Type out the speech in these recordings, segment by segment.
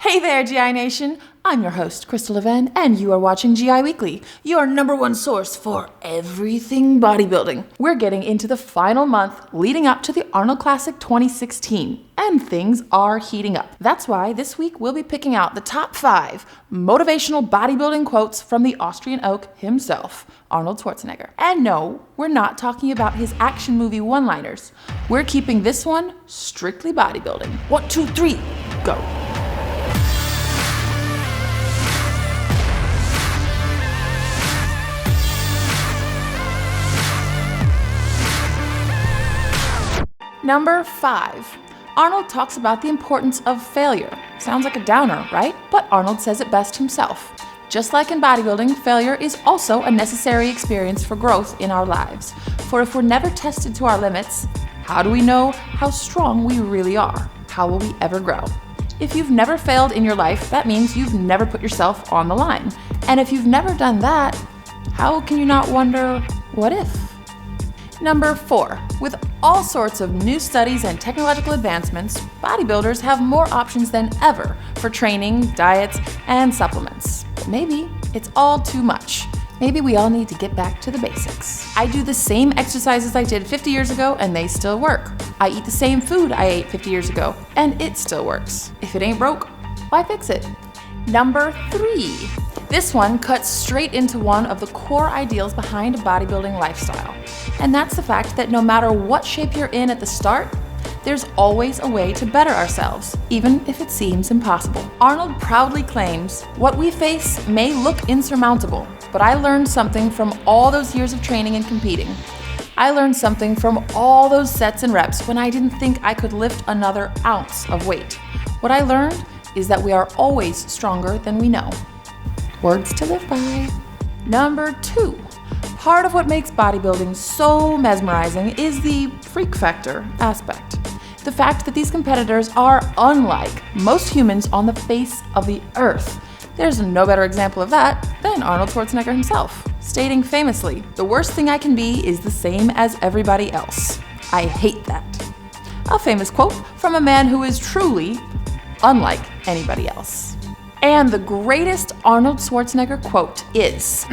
Hey there, GI Nation! I'm your host, Crystal Leven, and you are watching GI Weekly, your number one source for everything bodybuilding. We're getting into the final month leading up to the Arnold Classic 2016, and things are heating up. That's why this week we'll be picking out the top 5 motivational bodybuilding quotes from the Austrian oak himself, Arnold Schwarzenegger. And no, we're not talking about his action movie one-liners. We're keeping this one strictly bodybuilding. 1, 2, 3, go! Number 5. Arnold talks about the importance of failure. Sounds like a downer, right? But Arnold says it best himself. Just like in bodybuilding, failure is also a necessary experience for growth in our lives. For if we're never tested to our limits, how do we know how strong we really are? How will we ever grow? If you've never failed in your life, that means you've never put yourself on the line. And if you've never done that, how can you not wonder, what if? Number 4. With all sorts of new studies and technological advancements, bodybuilders have more options than ever for training, diets, and supplements. But maybe it's all too much. Maybe we all need to get back to the basics. I do the same exercises I did 50 years ago and they still work. I eat the same food I ate 50 years ago and it still works. If it ain't broke, why fix it? Number 3. This one cuts straight into one of the core ideals behind a bodybuilding lifestyle. And that's the fact that no matter what shape you're in at the start, there's always a way to better ourselves, even if it seems impossible. Arnold proudly claims, "What we face may look insurmountable, but I learned something from all those years of training and competing. I learned something from all those sets and reps when I didn't think I could lift another ounce of weight. What I learned is that we are always stronger than we know." Words to live by. Number 2. Part of what makes bodybuilding so mesmerizing is the freak factor aspect. The fact that these competitors are unlike most humans on the face of the earth. There's no better example of that than Arnold Schwarzenegger himself, stating famously, "The worst thing I can be is the same as everybody else. I hate that." A famous quote from a man who is truly unlike anybody else. And the greatest Arnold Schwarzenegger quote is,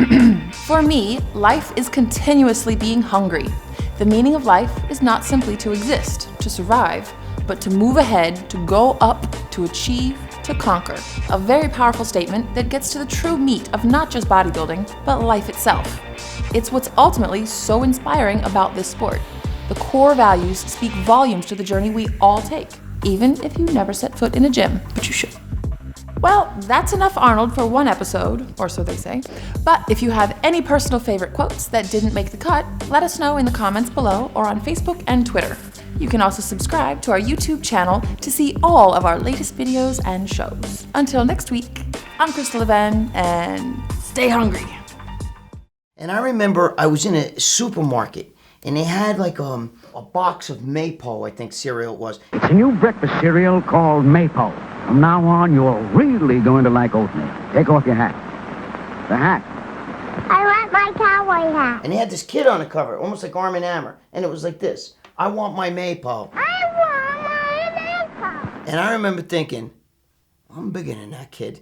"For me, life is continuously being hungry. The meaning of life is not simply to exist, to survive, but to move ahead, to go up, to achieve, to conquer." A very powerful statement that gets to the true meat of not just bodybuilding, but life itself. It's what's ultimately so inspiring about this sport. The core values speak volumes to the journey we all take, even if you never set foot in a gym, but you should. Well, that's enough Arnold for one episode, or so they say. But if you have any personal favorite quotes that didn't make the cut, let us know in the comments below or on Facebook and Twitter. You can also subscribe to our YouTube channel to see all of our latest videos and shows. Until next week, I'm Crystal Leven, and stay hungry. And I remember I was in a supermarket and they had like a box of Maypole, I think cereal it was. It's a new breakfast cereal called Maypole. From now on, you're really going to like oatmeal. Take off your hat. The hat. I want my cowboy hat. And they had this kid on the cover, almost like Arm & Hammer. And it was like this: "I want my Maypole." I want my Maypole. And I remember thinking, I'm bigger than that kid.